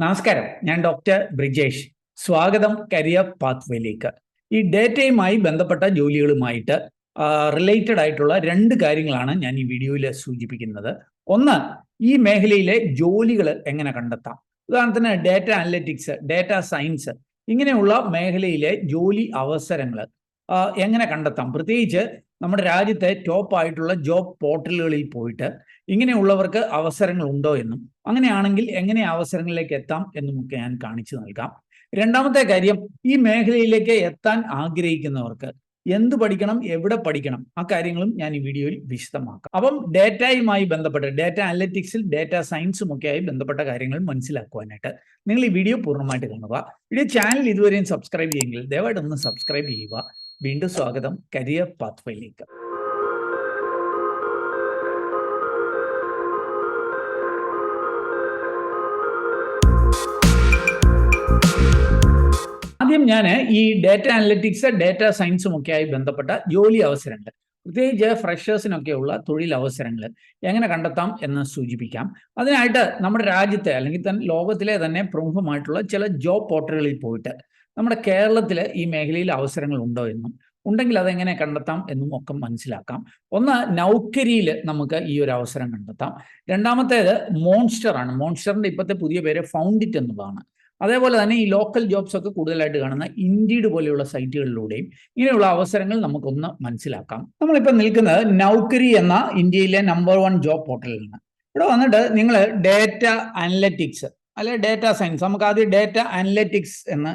നമസ്കാരം, ഞാൻ ഡോക്ടർ ബ്രിജേഷ്. സ്വാഗതം കരിയർ പാത്വേയിലേക്ക്. ഈ ഡേറ്റയുമായി ബന്ധപ്പെട്ട ജോലികളുമായിട്ട് റിലേറ്റഡ് ആയിട്ടുള്ള രണ്ട് കാര്യങ്ങളാണ് ഞാൻ ഈ വീഡിയോയിൽ സൂചിപ്പിക്കുന്നത്. ഒന്ന്, ഈ മേഖലയിലെ ജോലികൾ എങ്ങനെ കണ്ടെത്താം. ഉദാഹരണത്തിന് ഡേറ്റ അനലിറ്റിക്സ്, ഡേറ്റ സയൻസ്, ഇങ്ങനെയുള്ള മേഖലയിലെ ജോലി അവസരങ്ങൾ എങ്ങനെ കണ്ടെത്താം. പ്രത്യേകിച്ച് നമ്മുടെ രാജ്യത്തെ ടോപ്പ് ആയിട്ടുള്ള ജോബ് പോർട്ടലുകളിൽ പോയിട്ട് ഇങ്ങനെയുള്ളവർക്ക് അവസരങ്ങൾ ഉണ്ടോ എന്നും, അങ്ങനെയാണെങ്കിൽ എങ്ങനെ അവസരങ്ങളിലേക്ക് എത്താം എന്നുമൊക്കെ ഞാൻ കാണിച്ചു നൽകാം. രണ്ടാമത്തെ കാര്യം, ഈ മേഖലയിലേക്ക് എത്താൻ ആഗ്രഹിക്കുന്നവർക്ക് എന്ത് പഠിക്കണം, എവിടെ പഠിക്കണം, ആ കാര്യങ്ങളും ഞാൻ ഈ വീഡിയോയിൽ വിശദമാക്കാം. അപ്പം ഡേറ്റയുമായി ബന്ധപ്പെട്ട് ഡേറ്റ അനലിറ്റിക്സിൽ ഡേറ്റ സയൻസും ഒക്കെയായി ബന്ധപ്പെട്ട കാര്യങ്ങൾ മനസ്സിലാക്കുവാനായിട്ട് നിങ്ങൾ ഈ വീഡിയോ പൂർണ്ണമായിട്ട് കാണുക. വീഡിയോ ചാനൽ ഇതുവരെയും സബ്സ്ക്രൈബ് ചെയ്യുമെങ്കിൽ ദയവായിട്ട് ഒന്ന് സബ്സ്ക്രൈബ് ചെയ്യുക. വീണ്ടും സ്വാഗതം കരിയർ പാത്വേയിലേക്ക്. ആദ്യം ഞാൻ ഈ ഡേറ്റ അനലിറ്റിക്സ്, ഡേറ്റ സയൻസും ഒക്കെയായി ബന്ധപ്പെട്ട ജോലി അവസരങ്ങൾ, പ്രത്യേകിച്ച് ഫ്രഷേഴ്സിനൊക്കെയുള്ള തൊഴിൽ അവസരങ്ങൾ എങ്ങനെ കണ്ടെത്താം എന്ന് സൂചിപ്പിക്കാം. അതിനായിട്ട് നമ്മുടെ രാജ്യത്തെ അല്ലെങ്കിൽ തന്നെ ലോകത്തിലെ തന്നെ പ്രമുഖമായിട്ടുള്ള ചില ജോബ് പോർട്ടലുകളിൽ പോയിട്ട് നമ്മുടെ കേരളത്തിൽ ഈ മേഖലയിൽ അവസരങ്ങൾ ഉണ്ടോ എന്നും, ഉണ്ടെങ്കിൽ അതെങ്ങനെ കണ്ടെത്താം എന്നും ഒക്കെ മനസ്സിലാക്കാം. ഒന്ന്, നൗക്കരിയിൽ നമുക്ക് ഈ ഒരു അവസരം കണ്ടെത്താം. രണ്ടാമത്തേത് മോൺസ്റ്റർ ആണ്. മോൺസ്റ്ററിന്റെ ഇപ്പോഴത്തെ പുതിയ പേര് ഫൗണ്ടിറ്റ് എന്നുള്ളതാണ്. അതേപോലെ തന്നെ ഈ ലോക്കൽ ജോബ്സ് ഒക്കെ കൂടുതലായിട്ട് കാണുന്ന ഇൻഡീഡ് പോലെയുള്ള സൈറ്റുകളിലൂടെയും ഇങ്ങനെയുള്ള അവസരങ്ങൾ നമുക്കൊന്ന് മനസ്സിലാക്കാം. നമ്മളിപ്പോൾ നിൽക്കുന്നത് നൗക്കരി എന്ന ഇന്ത്യയിലെ നമ്പർ 1 ജോബ് പോർട്ടലിലാണ്. ഇവിടെ വന്നിട്ട് നിങ്ങൾ ഡേറ്റ അനലറ്റിക്സ് അല്ലെ ഡേറ്റ സയൻസ്, നമുക്ക് ആദ്യം ഡേറ്റ അനലറ്റിക്സ് എന്ന്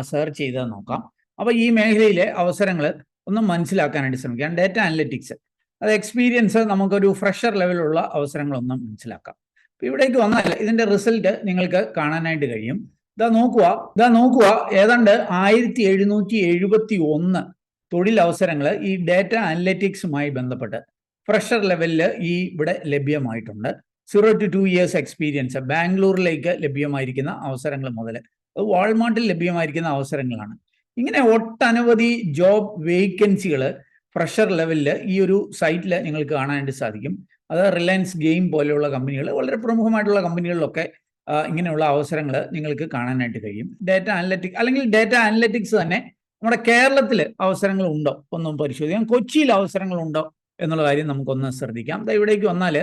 സെർച്ച് ചെയ്ത് നോക്കാം. അപ്പോൾ ഈ മേഖലയിലെ അവസരങ്ങൾ ഒന്ന് മനസ്സിലാക്കാനായിട്ട് ശ്രമിക്കാം. ഡേറ്റ അനലറ്റിക്സ്, അത് എക്സ്പീരിയൻസ്, നമുക്കൊരു ഫ്രഷർ ലെവലുള്ള അവസരങ്ങളൊന്ന് മനസ്സിലാക്കാം. അപ്പോൾ ഇവിടേക്ക് വന്നാൽ ഇതിന്റെ റിസൾട്ട് നിങ്ങൾക്ക് കാണാനായിട്ട് കഴിയും. ഇതാ നോക്കുക, ഏതാണ്ട് 1771 തൊഴിലവസരങ്ങൾ ഈ ഡേറ്റ അനലിറ്റിക്സുമായി ബന്ധപ്പെട്ട് ഫ്രഷർ ലെവലിൽ ഇവിടെ ലഭ്യമായിട്ടുണ്ട്. 0 to 2 years എക്സ്പീരിയൻസ്, ബാംഗ്ലൂരിലേക്ക് ലഭ്യമായിരിക്കുന്ന അവസരങ്ങൾ മുതൽ അത് വാൾമാർട്ടിൽ ലഭ്യമായിരിക്കുന്ന അവസരങ്ങളാണ്. ഇങ്ങനെ ഒട്ടനവധി ജോബ് വേക്കൻസികൾ ഫ്രഷർ ലെവലിൽ ഈ ഒരു സൈറ്റിൽ നിങ്ങൾക്ക് കാണാനായിട്ട് സാധിക്കും. അത് റിലയൻസ് ഗെയിം പോലെയുള്ള കമ്പനികൾ, വളരെ പ്രമുഖമായിട്ടുള്ള കമ്പനികളിലൊക്കെ ഇങ്ങനെയുള്ള അവസരങ്ങൾ നിങ്ങൾക്ക് കാണാനായിട്ട് കഴിയും. ഡേറ്റ അനലിറ്റിക്സ് അല്ലെങ്കിൽ ഡേറ്റ അനലിറ്റിക്സ് തന്നെ നമ്മുടെ കേരളത്തിൽ അവസരങ്ങൾ ഉണ്ടോ ഒന്നും പരിശോധിക്കാം. കൊച്ചിയിൽ അവസരങ്ങൾ ഉണ്ടോ എന്നുള്ള കാര്യം നമുക്കൊന്ന് ശ്രദ്ധിക്കാം. ഇവിടേക്ക് വന്നാൽ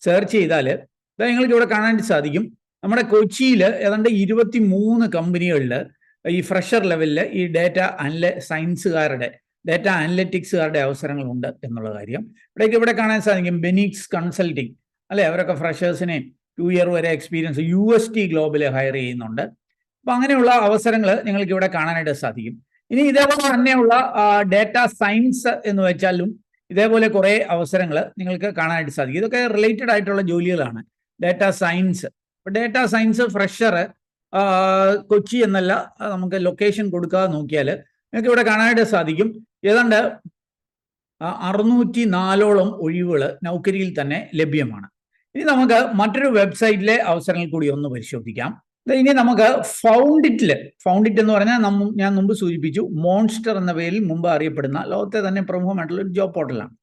സെർച്ച് ചെയ്താൽ നിങ്ങൾക്ക് ഇവിടെ കാണാനായിട്ട് സാധിക്കും. നമ്മുടെ കൊച്ചിയിൽ ഏതാണ്ട് 23 കമ്പനികളിൽ ഈ ഫ്രഷർ ലെവലിൽ ഈ ഡേറ്റ സയൻസുകാരുടെ, ഡേറ്റ അനലിറ്റിക്സുകാരുടെ അവസരങ്ങളുണ്ട് എന്നുള്ള കാര്യം ഇവിടെ കാണാൻ സാധിക്കും. ബെനിക്സ് കൺസൾട്ടിങ് അല്ലെ, അവരൊക്കെ ഫ്രഷേഴ്സിനെ 2 year വരെ എക്സ്പീരിയൻസ് UST ഗ്ലോബൽ ഹയർ ചെയ്യുന്നുണ്ട്. അപ്പം അങ്ങനെയുള്ള അവസരങ്ങൾ നിങ്ങൾക്ക് ഇവിടെ കാണാനായിട്ട് സാധിക്കും. ഇനി ഇതേപോലെ തന്നെയുള്ള ഡേറ്റ സയൻസ് എന്ന് വെച്ചാലും ഇതേപോലെ കുറേ അവസരങ്ങൾ നിങ്ങൾക്ക് കാണാനായിട്ട് സാധിക്കും. ഇതൊക്കെ റിലേറ്റഡ് ആയിട്ടുള്ള ജോലികളാണ്. Data science, data science fresher Kochi എന്നല്ല, നമുക്ക് ലൊക്കേഷൻ കൊടുക്കാതെ നോക്കിയാൽ നിങ്ങൾക്ക് ഇവിടെ കാണാനായിട്ട് സാധിക്കും. ഏതാണ്ട് 604ഓളം ഒഴിവുകൾ നൗക്കരിയിൽ തന്നെ ലഭ്യമാണ്. ഇനി നമുക്ക് മറ്റൊരു വെബ്സൈറ്റിലെ അവസരങ്ങൾ കൂടി ഒന്ന് പരിശോധിക്കാം. ഇനി നമുക്ക് ഫൗണ്ടിറ്റ് എന്ന് പറഞ്ഞാൽ ഞാൻ മുമ്പ് സൂചിപ്പിച്ചു, മോൺസ്റ്റർ എന്ന പേരിൽ മുമ്പ് അറിയപ്പെടുന്ന ലോകത്തെ തന്നെ പ്രമുഖമായിട്ടുള്ള ഒരു ജോബ് പോർട്ടലാണ്.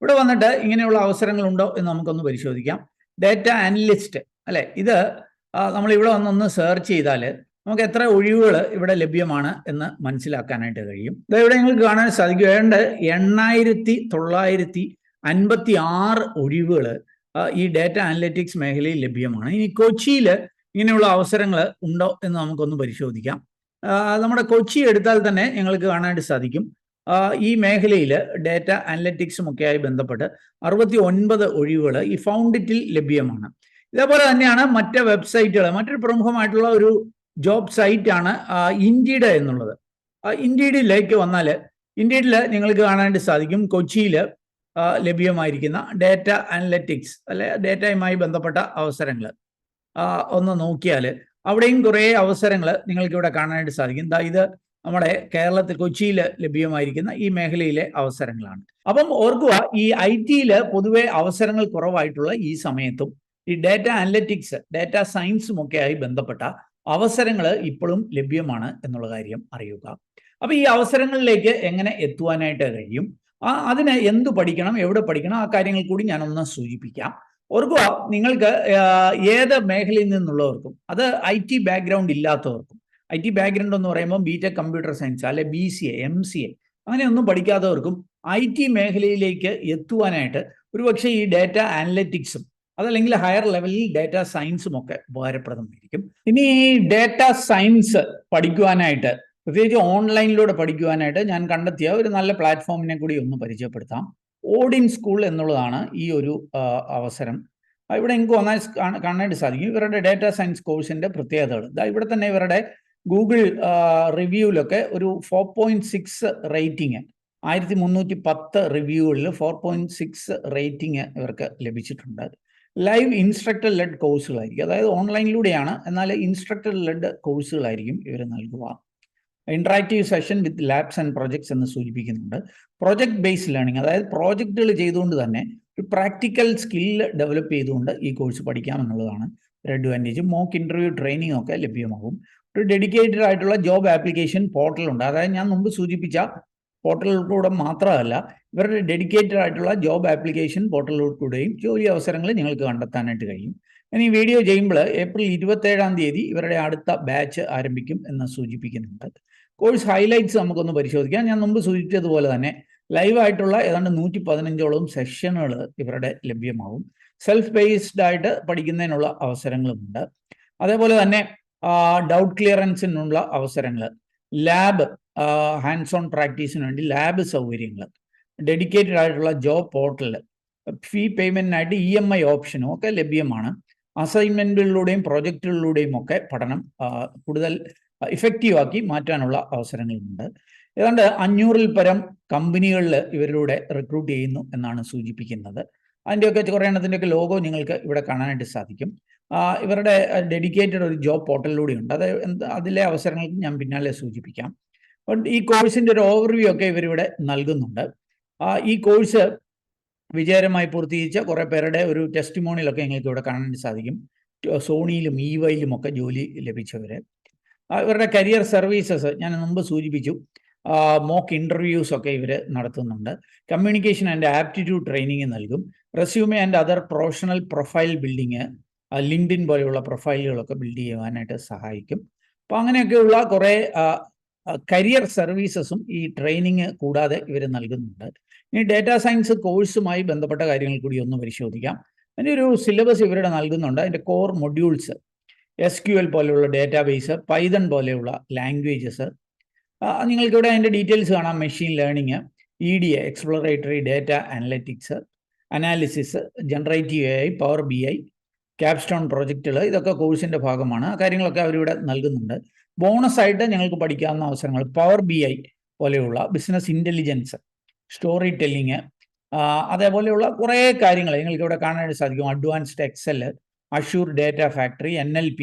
ഇവിടെ വന്നിട്ട് ഇങ്ങനെയുള്ള അവസരങ്ങൾ ഉണ്ടോ എന്ന് നമുക്കൊന്ന് പരിശോധിക്കാം. ഡേറ്റ അനലിസ്റ്റ് അല്ലെ, ഇത് നമ്മൾ ഇവിടെ വന്നൊന്ന് സെർച്ച് ചെയ്താൽ നമുക്ക് എത്ര ഒഴിവുകൾ ഇവിടെ ലഭ്യമാണ് എന്ന് മനസ്സിലാക്കാനായിട്ട് കഴിയും. ഇവിടെ നിങ്ങൾക്ക് കാണാൻ സാധിക്കും. ഏതാണ്ട് 8956 ഒഴിവുകൾ ഈ ഡേറ്റ അനലിറ്റിക്സ് മേഖലയിൽ ലഭ്യമാണ്. ഇനി കൊച്ചിയിൽ ഇങ്ങനെയുള്ള അവസരങ്ങൾ ഉണ്ടോ എന്ന് നമുക്കൊന്ന് പരിശോധിക്കാം. നമ്മുടെ കൊച്ചി എടുത്താൽ തന്നെ നിങ്ങൾക്ക് കാണാനായിട്ട് സാധിക്കും. ഈ മേഖലയിൽ ഡേറ്റ അനലിറ്റിക്സും ഒക്കെയായി ബന്ധപ്പെട്ട് 69 ഒഴിവുകൾ ഈ ഫൗണ്ടിറ്റിൽ ലഭ്യമാണ്. ഇതേപോലെ തന്നെയാണ് മറ്റ് വെബ്സൈറ്റുകൾ. മറ്റൊരു പ്രമുഖമായിട്ടുള്ള ഒരു ജോബ് സൈറ്റാണ് ഇൻഡീഡ് എന്നുള്ളത്. ഇൻഡീഡിലേക്ക് വന്നാൽ ഇൻഡീഡിൽ നിങ്ങൾക്ക് കാണാനായിട്ട് സാധിക്കും കൊച്ചിയിൽ ലഭ്യമായിരിക്കുന്ന ഡേറ്റ അനലിറ്റിക്സ് അല്ലെ ഡേറ്റയുമായി ബന്ധപ്പെട്ട അവസരങ്ങൾ ഒന്ന് നോക്കിയാൽ അവിടെയും കുറേ അവസരങ്ങൾ നിങ്ങൾക്ക് ഇവിടെ കാണാനായിട്ട് സാധിക്കും. ഇത് നമ്മുടെ കേരളത്തിൽ കൊച്ചിയിൽ ലഭ്യമായിരിക്കുന്ന ഈ മേഖലയിലെ അവസരങ്ങളാണ്. അപ്പം ഓർക്കുക, ഈ IT പൊതുവെ അവസരങ്ങൾ കുറവായിട്ടുള്ള ഈ സമയത്തും ഈ ഡേറ്റ അനലിറ്റിക്സ്, ഡേറ്റ സയൻസും ഒക്കെയായി ബന്ധപ്പെട്ട അവസരങ്ങൾ ഇപ്പോഴും ലഭ്യമാണ് എന്നുള്ള കാര്യം അറിയുക. അപ്പോൾ ഈ അവസരങ്ങളിലേക്ക് എങ്ങനെ എത്തുവാനായിട്ട് കഴിയും, അതിന് എന്തു പഠിക്കണം, എവിടെ പഠിക്കണം, ആ കാര്യങ്ങൾ കൂടി ഞാനൊന്ന് സൂചിപ്പിക്കാം. ഓർക്കുക, നിങ്ങൾക്ക് ഏത് മേഖലയിൽ നിന്നുള്ളവർക്കും, അത് IT ബാക്ക്ഗ്രൗണ്ട് ഇല്ലാത്തവർക്കും, IT ബാക്ക്ഗ്രൗണ്ട് എന്ന് പറയുമ്പോൾ ബിടെക് കമ്പ്യൂട്ടർ സയൻസ് അല്ലെ BCA MCA അങ്ങനെയൊന്നും പഠിക്കാത്തവർക്കും IT മേഖലയിലേക്ക് എത്തുവാനായിട്ട് ഒരുപക്ഷെ ഈ ഡാറ്റ അനലിറ്റിക്സും അതല്ലെങ്കിൽ ഹയർ ലെവലിൽ ഡാറ്റ സയൻസും ഒക്കെ ഉപകാരപ്രദമായിരിക്കും. ഇനി ഈ ഡാറ്റ സയൻസ് പഠിക്കുവാനായിട്ട്, പ്രത്യേകിച്ച് ഓൺലൈനിലൂടെ പഠിക്കുവാനായിട്ട് ഞാൻ കണ്ടെത്തിയ ഒരു നല്ല പ്ലാറ്റ്ഫോമിനെ കൂടി ഒന്ന് പരിചയപ്പെടുത്താം. ഓഡിൻ സ്കൂൾ എന്നുള്ളതാണ് ഈ ഒരു അവസരം. ഇവിടെ എനിക്ക് വന്നാൽ കാണാനായിട്ട് സാധിക്കും ഇവരുടെ ഡാറ്റ സയൻസ് കോഴ്സിന്റെ പ്രത്യേകതകൾ. ഇവിടെ തന്നെ ഇവരുടെ ഗൂഗിൾ റിവ്യൂവിലൊക്കെ ഒരു 4.6 റേറ്റിംഗ്, 1310 റിവ്യൂകളിൽ 4.6 റേറ്റിംഗ് ഇവർക്ക് ലഭിച്ചിട്ടുണ്ട്. ലൈവ് ഇൻസ്ട്രക്ടർ ലെഡ് കോഴ്സുകളായിരിക്കും, അതായത് ഓൺലൈനിലൂടെയാണ്, എന്നാൽ ഇൻസ്ട്രക്ടർ ലെഡ് കോഴ്സുകളായിരിക്കും ഇവർ നൽകുക. Interactive session with labs and projects എന്ന് സൂചിപ്പിക്കുന്നുണ്ട്. പ്രൊജക്ട് ബേസ്ഡ് ലേണിംഗ്, അതായത് പ്രോജക്റ്റുകൾ ചെയ്തുകൊണ്ട് തന്നെ ഒരു പ്രാക്ടിക്കൽ സ്കില്ല് ഡെവലപ്പ് ചെയ്തുകൊണ്ട് ഈ കോഴ്സ് പഠിക്കാം എന്നുള്ളതാണ് ഒരു അഡ്വാൻറ്റേജ്. മോക്ക് ഇൻ്റർവ്യൂ ട്രെയിനിങ് ഒക്കെ ലഭ്യമാകും. ഒരു ഡെഡിക്കേറ്റഡ് ആയിട്ടുള്ള ജോബ് ആപ്ലിക്കേഷൻ പോർട്ടലുണ്ട്, അതായത് ഞാൻ മുമ്പ് സൂചിപ്പിച്ച പോർട്ടലിലൂടെ മാത്രമല്ല, ഇവരുടെ ഡെഡിക്കേറ്റഡ് ആയിട്ടുള്ള ജോബ് ആപ്ലിക്കേഷൻ പോർട്ടലിലൂടെയും ജോലി അവസരങ്ങൾ നിങ്ങൾക്ക് കണ്ടെത്താനായിട്ട് കഴിയും. ഇനി വീഡിയോ ചെയ്യുമ്പോൾ ഏപ്രിൽ 27-ാം തീയതി ഇവരുടെ അടുത്ത ബാച്ച് ആരംഭിക്കും എന്ന് സൂചിപ്പിക്കുന്നുണ്ട്. കോഴ്സ് ഹൈലൈറ്റ്സ് നമുക്കൊന്ന് പരിശോധിക്കാം. ഞാൻ മുമ്പ് സൂചിപ്പിച്ചതുപോലെ തന്നെ ലൈവായിട്ടുള്ള ഏതാണ്ട് 115ഓളം സെഷനുകൾ ഇവരുടെ ലഭ്യമാവും. സെൽഫ് ബേസ്ഡ് ആയിട്ട് പഠിക്കുന്നതിനുള്ള അവസരങ്ങളുമുണ്ട്. അതേപോലെ തന്നെ ഡൗട്ട് ക്ലിയറൻസിനുള്ള അവസരങ്ങൾ, ലാബ് ഹാൻഡ്സ് ഓൺ പ്രാക്ടീസിന് വേണ്ടി ലാബ് സൗകര്യങ്ങൾ, ഡെഡിക്കേറ്റഡ് ആയിട്ടുള്ള ജോബ് പോർട്ടൽ, ഫീ പേയ്മെന്റിനായിട്ട് EMI ഓപ്ഷനും ഒക്കെ ലഭ്യമാണ്. അസൈൻമെന്റുകളിലൂടെയും പ്രോജക്റ്റുകളിലൂടെയും ഒക്കെ പഠനം കൂടുതൽ ഇഫക്റ്റീവ് ആക്കി മാറ്റാനുള്ള അവസരങ്ങളുണ്ട്. ഏതാണ്ട് 500-ൽ പരം കമ്പനികളിൽ ഇവരിലൂടെ റിക്രൂട്ട് ചെയ്യുന്നു എന്നാണ് സൂചിപ്പിക്കുന്നത്. അതിൻ്റെയൊക്കെ കുറേ എണ്ണത്തിൻ്റെയൊക്കെ ലോഗോ നിങ്ങൾക്ക് ഇവിടെ കാണാനായിട്ട് സാധിക്കും. ഇവരുടെ ഡെഡിക്കേറ്റഡ് ഒരു ജോബ് പോർട്ടലിലൂടെ ഉണ്ട്, അത് അതിലെ അവസരങ്ങൾക്ക് ഞാൻ പിന്നാലെ സൂചിപ്പിക്കാം. ഈ കോഴ്സിൻ്റെ ഒരു ഓവർവ്യൂ ഒക്കെ ഇവരിവിടെ നൽകുന്നുണ്ട്. ഈ കോഴ്സ് വിജയകരമായി പൂർത്തീകരിച്ച കുറേ പേരുടെ ഒരു ടെസ്റ്റിമോണിയലൊക്കെ നിങ്ങൾക്ക് ഇവിടെ കാണാൻ സാധിക്കും. സോണിയിലും EYയിലും ഒക്കെ ജോലി ലഭിച്ചവർ. ഇവരുടെ കരിയർ സർവീസസ് ഞാൻ മുമ്പ് സൂചിപ്പിച്ചു. മോക്ക് ഇൻ്റർവ്യൂസ് ഒക്കെ ഇവർ നടത്തുന്നുണ്ട്. കമ്മ്യൂണിക്കേഷൻ ആൻഡ് ആപ്റ്റിറ്റ്യൂഡ് ട്രെയിനിങ് നൽകും. Resume and other professional profile building, LinkedIn പോലെയുള്ള പ്രൊഫൈലുകളൊക്കെ ബിൽഡ് ചെയ്യുവാനായിട്ട് സഹായിക്കും. അപ്പോൾ അങ്ങനെയൊക്കെയുള്ള കുറേ കരിയർ സർവീസസും ഈ ട്രെയിനിങ് കൂടാതെ ഇവർ നൽകുന്നുണ്ട്. ഇനി ഡാറ്റാ സയൻസ് കോഴ്സുമായി ബന്ധപ്പെട്ട കാര്യങ്ങൾ കൂടി ഒന്ന് പരിശോധിക്കാം. അതിൻ്റെ ഒരു സിലബസ് ഇവരുടെ നൽകുന്നുണ്ട്. അതിൻ്റെ കോർ മൊഡ്യൂൾസ് SQL പോലെയുള്ള ഡാറ്റാബേസ്, പൈതൺ പോലെയുള്ള ലാംഗ്വേജസ്, നിങ്ങൾക്കിവിടെ അതിൻ്റെ ഡീറ്റെയിൽസ് കാണാം. Machine learning, EDA exploratory data analytics, analysis, generative AI, power BI, capstone പ്രോജക്റ്റുകൾ, ഇതൊക്കെ കോഴ്സിൻ്റെ ഭാഗമാണ്. ആ കാര്യങ്ങളൊക്കെ അവരിവിടെ നൽകുന്നുണ്ട്. ബോണസായിട്ട് ഞങ്ങൾക്ക് പഠിക്കാവുന്ന അവസരങ്ങൾ പവർ BI പോലെയുള്ള ബിസിനസ് ഇൻ്റലിജൻസ്, സ്റ്റോറി ടെല്ലിങ്, അതേപോലെയുള്ള കുറേ കാര്യങ്ങൾ നിങ്ങൾക്ക് ഇവിടെ കാണാനായിട്ട് സാധിക്കും. Advanced Excel, Azure data factory, NLP,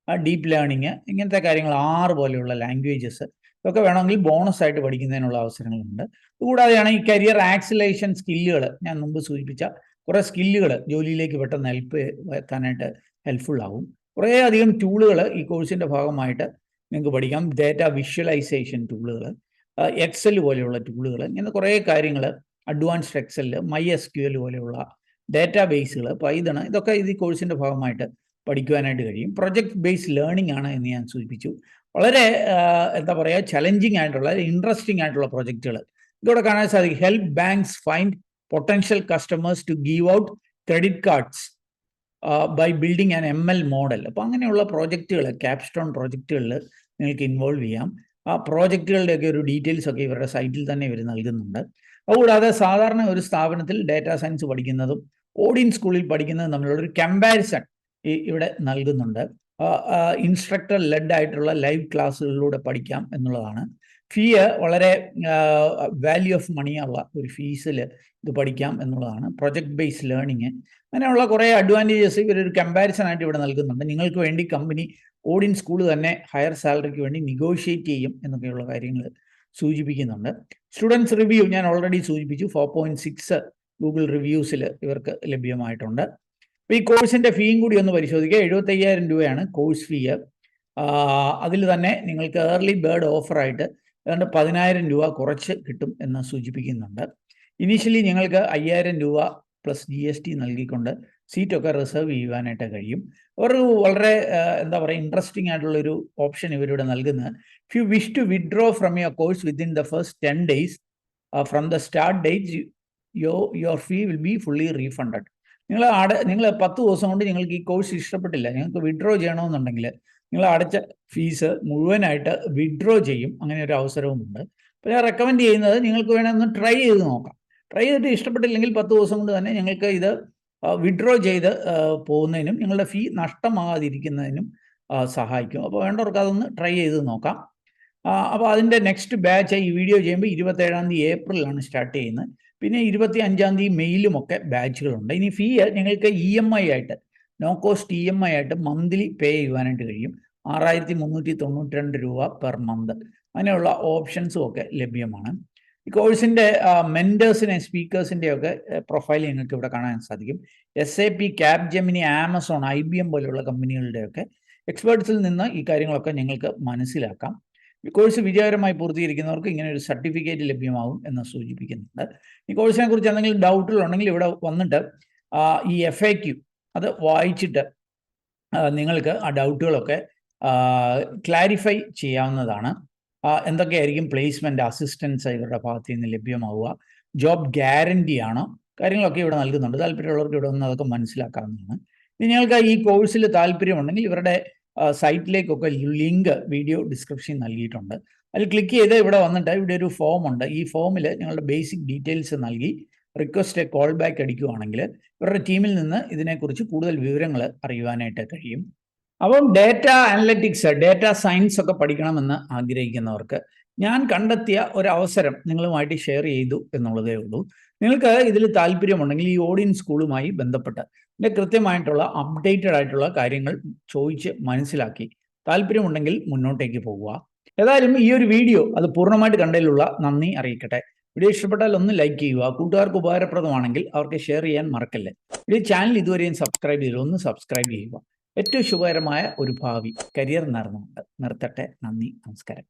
deep learning, ഇങ്ങനത്തെ കാര്യങ്ങൾ 6 പോലെയുള്ള ലാംഗ്വേജസ് ഇതൊക്കെ വേണമെങ്കിൽ ബോണസായിട്ട് പഠിക്കുന്നതിനുള്ള അവസരങ്ങളുണ്ട്. കൂടാതെയാണ് ഈ കരിയർ ആക്സിലേഷൻ സ്കില്ലുകൾ, ഞാൻ മുമ്പ് സൂചിപ്പിച്ച കുറേ സ്കില്ലുകൾ ജോലിയിലേക്ക് പെട്ടെന്ന് എത്താനായിട്ട് ഹെൽപ്ഫുൾ ആവും. കുറേ അധികം ടൂളുകൾ ഈ കോഴ്സിൻ്റെ ഭാഗമായിട്ട് നിങ്ങൾക്ക് പഠിക്കാം. ഡാറ്റ വിഷ്വലൈസേഷൻ ടൂളുകൾ, എക്സൽ പോലെയുള്ള ടൂളുകൾ, ഇങ്ങനെ കുറേ കാര്യങ്ങൾ, അഡ്വാൻസ്ഡ് എക്സൽ, MySQL പോലെയുള്ള ഡാറ്റാബേസുകൾ, പൈതൺ, ഇതൊക്കെ ഈ കോഴ്സിൻ്റെ ഭാഗമായിട്ട് പഠിക്കുവാനായിട്ട് കഴിയും. പ്രൊജക്ട് ബേസ്ഡ് ലേണിംഗ് ആണ് എന്ന് ഞാൻ സൂചിപ്പിച്ചു. വളരെ എന്താ പറയുക, ചലഞ്ചിങ് ആയിട്ടുള്ള ഇൻട്രസ്റ്റിംഗ് ആയിട്ടുള്ള പ്രൊജക്റ്റുകൾ ഇതോടെ കാണാൻ സാധിക്കും. Help banks find potential customers to give out credit cards by building an ML model. അപ്പോൾ അങ്ങനെയുള്ള പ്രോജക്റ്റുകൾ, ക്യാപ്സ്റ്റോൺ പ്രോജക്റ്റുകളിൽ നിങ്ങൾക്ക് ഇൻവോൾവ് ചെയ്യാം. ആ പ്രോജക്റ്റുകളുടെയൊക്കെ ഒരു ഡീറ്റെയിൽസ് ഒക്കെ ഇവരുടെ സൈറ്റിൽ തന്നെ ഇവർ നൽകുന്നുണ്ട്. അതുകൂടാതെ സാധാരണ ഒരു സ്ഥാപനത്തിൽ ഡാറ്റാ സയൻസ് പഠിക്കുന്നതും ഓഡിൻ സ്കൂളിൽ പഠിക്കുന്നതും തമ്മിലുള്ള ഒരു കമ്പാരിസൺ ഇവിടെ നൽകുന്നുണ്ട്. ഇൻസ്ട്രക്ടർ ലെഡ് ആയിട്ടുള്ള ലൈവ് ക്ലാസ്സുകളിലൂടെ പഠിക്കാം എന്നുള്ളതാണ്. ഫീ വളരെ വാല്യൂ ഓഫ് മണിയുള്ള ഒരു ഫീസിൽ ഇത് പഠിക്കാം എന്നുള്ളതാണ്. പ്രൊജക്ട് ബേസ്ഡ് ലേണിംഗ്, അങ്ങനെയുള്ള കുറേ അഡ്വാൻറ്റേജസ് ഇവരൊരു കമ്പാരിസൺ ആയിട്ട് ഇവിടെ നൽകുന്നുണ്ട്. നിങ്ങൾക്ക് വേണ്ടി കമ്പനി ഓഡിൻ സ്കൂൾ തന്നെ ഹയർ സാലറിക്ക് വേണ്ടി നെഗോഷിയേറ്റ് ചെയ്യും എന്നൊക്കെയുള്ള കാര്യങ്ങൾ സൂചിപ്പിക്കുന്നുണ്ട്. സ്റ്റുഡൻസ് റിവ്യൂ ഞാൻ ഓൾറെഡി സൂചിപ്പിച്ചു. 4.6 ഗൂഗിൾ റിവ്യൂസിൽ ഇവർക്ക് ലഭ്യമായിട്ടുണ്ട്. അപ്പോൾ ഈ കോഴ്സിൻ്റെ ഫീയും കൂടി ഒന്ന് പരിശോധിക്കുക. 75,000 രൂപയാണ് കോഴ്സ് ഫീ. അതിൽ തന്നെ നിങ്ങൾക്ക് ഏർലി ബേർഡ് ഓഫറായിട്ട് ഏതാണ്ട് 10,000 രൂപ കുറച്ച് കിട്ടും എന്ന് സൂചിപ്പിക്കുന്നുണ്ട്. ഇനീഷ്യലി നിങ്ങൾക്ക് 5,000 രൂപ പ്ലസ് GST നൽകിക്കൊണ്ട് സീറ്റൊക്കെ റിസർവ് ചെയ്യുവാനായിട്ട് കഴിയും. ഒരു വളരെ എന്താ പറയുക ഇൻട്രസ്റ്റിംഗ് ആയിട്ടുള്ളൊരു ഓപ്ഷൻ ഇവരിവിടെ നൽകുന്നത്, if you wish to withdraw from your course within the first 10 days from the start date your fee will be fully refunded. നിങ്ങൾ 10 ദിവസം കൊണ്ട് നിങ്ങൾക്ക് ഈ കോഴ്സ് ഇഷ്ടപ്പെട്ടില്ല, നിങ്ങൾക്ക് വിഡ്രോ ചെയ്യണമെന്നുണ്ടെങ്കിൽ നിങ്ങൾ അടച്ച ഫീസ് മുഴുവനായിട്ട് വിഡ്രോ ചെയ്യും. അങ്ങനെ ഒരു അവസരവുമുണ്ട്. അപ്പോൾ ഞാൻ റെക്കമെൻഡ് ചെയ്യുന്നത് നിങ്ങൾക്ക് വേണമെന്ന് ട്രൈ ചെയ്ത് നോക്കാം. ട്രൈ ചെയ്തിട്ട് ഇഷ്ടപ്പെട്ടില്ലെങ്കിൽ 10 ദിവസം കൊണ്ട് തന്നെ നിങ്ങൾക്ക് ഇത് വിഡ്രോ ചെയ്ത് പോകുന്നതിനും നിങ്ങളുടെ ഫീ നഷ്ടമാകാതിരിക്കുന്നതിനും സഹായിക്കും. അപ്പോൾ വേണ്ടവർക്ക് അതൊന്ന് ട്രൈ ചെയ്ത് നോക്കാം. അപ്പോൾ അതിൻ്റെ നെക്സ്റ്റ് ബാച്ച് ഈ വീഡിയോ ചെയ്യുമ്പോൾ 27-ാം തീയതി ഏപ്രിലാണ് സ്റ്റാർട്ട് ചെയ്യുന്നത്. പിന്നെ 25-ാം തീയതി മെയിലുമൊക്കെ ബാച്ചുകളുണ്ട്. ഇനി ഫീ നിങ്ങൾക്ക് EMI ആയിട്ട്, നോ കോസ്റ്റ് EMI ആയിട്ട് മന്ത്ലി പേ ചെയ്യുവാനായിട്ട് കഴിയും. 6,392 രൂപ പെർ മന്ത്. അങ്ങനെയുള്ള ഓപ്ഷൻസും ഒക്കെ ലഭ്യമാണ്. ഈ കോഴ്സിൻ്റെ മെൻറ്റേഴ്സിനെ, സ്പീക്കേഴ്സിൻ്റെയൊക്കെ പ്രൊഫൈൽ നിങ്ങൾക്ക് ഇവിടെ കാണാൻ സാധിക്കും. SAP, Capgemini, Amazon, IBM പോലെയുള്ള കമ്പനികളുടെയൊക്കെ എക്സ്പേർട്സിൽ നിന്ന് ഈ കാര്യങ്ങളൊക്കെ നിങ്ങൾക്ക് മനസ്സിലാക്കാം. ഈ കോഴ്സ് വിജയകരമായി പൂർത്തീകരിക്കുന്നവർക്ക് ഇങ്ങനെ ഒരു സർട്ടിഫിക്കറ്റ് ലഭ്യമാകും എന്ന് സൂചിപ്പിക്കുന്നുണ്ട്. ഈ കോഴ്സിനെ കുറിച്ച് എന്തെങ്കിലും ഡൗട്ടുകളുണ്ടെങ്കിൽ ഇവിടെ വന്നിട്ട് ഈ FAQ അത് വായിച്ചിട്ട് നിങ്ങൾക്ക് ആ ഡൗട്ടുകളൊക്കെ ക്ലാരിഫൈ ചെയ്യാവുന്നതാണ്. എന്തൊക്കെയായിരിക്കും പ്ലേസ്മെൻറ്റ് അസിസ്റ്റൻസ് ഇവരുടെ ഭാഗത്ത് നിന്ന് ലഭ്യമാവുക, ജോബ് ഗ്യാരണ്ടി ആണോ, കാര്യങ്ങളൊക്കെ ഇവിടെ നൽകുന്നുണ്ട്. താല്പര്യമുള്ളവർക്ക് ഇവിടെ നിന്ന് അതൊക്കെ മനസ്സിലാക്കാവുന്നതാണ്. ഇനി നിങ്ങൾക്ക് ഈ കോഴ്സിൽ താല്പര്യമുണ്ടെങ്കിൽ ഇവരുടെ സൈറ്റിലേക്കൊക്കെ ലിങ്ക് വീഡിയോ ഡിസ്ക്രിപ്ഷൻ നൽകിയിട്ടുണ്ട്. അതിൽ ക്ലിക്ക് ചെയ്ത് ഇവിടെ വന്നിട്ട് ഇവിടെ ഒരു ഫോം ഉണ്ട്. ഈ ഫോമിൽ നിങ്ങളുടെ ബേസിക് ഡീറ്റെയിൽസ് നൽകി റിക്വസ്റ്റ് കോൾ ബാക്ക് അടിക്കുകയാണെങ്കിൽ ഇവരുടെ ടീമിൽ നിന്ന് ഇതിനെക്കുറിച്ച് കൂടുതൽ വിവരങ്ങൾ അറിയുവാനായിട്ട് കഴിയും. അപ്പം ഡേറ്റ അനലറ്റിക്സ്, ഡേറ്റ സയൻസ് ഒക്കെ പഠിക്കണമെന്ന് ആഗ്രഹിക്കുന്നവർക്ക് ഞാൻ കണ്ടെത്തിയ ഒരു അവസരം നിങ്ങളുമായിട്ട് ഷെയർ ചെയ്തു എന്നുള്ളതേ ഉള്ളൂ. നിങ്ങൾക്ക് ഇതിൽ താല്പര്യമുണ്ടെങ്കിൽ ഈ ഓഡിയൻ സ്കൂളുമായി ബന്ധപ്പെട്ട് ഇതിൻ്റെ കൃത്യമായിട്ടുള്ള അപ്ഡേറ്റഡ് ആയിട്ടുള്ള കാര്യങ്ങൾ ചോദിച്ച് മനസ്സിലാക്കി താല്പര്യമുണ്ടെങ്കിൽ മുന്നോട്ടേക്ക് പോകുക. ഏതായാലും ഈ ഒരു വീഡിയോ അത് പൂർണ്ണമായിട്ട് കണ്ടതിലുള്ള നന്ദി അറിയിക്കട്ടെ. വീഡിയോ ഇഷ്ടപ്പെട്ടാൽ ഒന്ന് ലൈക്ക് ചെയ്യുക. കൂട്ടുകാർക്ക് ഉപകാരപ്രദമാണെങ്കിൽ അവർക്ക് ഷെയർ ചെയ്യാൻ മറക്കല്ലേ. ഈ ചാനൽ ഇതുവരെയും സബ്സ്ക്രൈബ് ചെയ്തില്ല, ഒന്ന് സബ്സ്ക്രൈബ് ചെയ്യുക. ഏറ്റവും ശുഭകരമായ ഒരു ഭാവി കരിയർ നിർത്തട്ടെ. നന്ദി, നമസ്കാരം.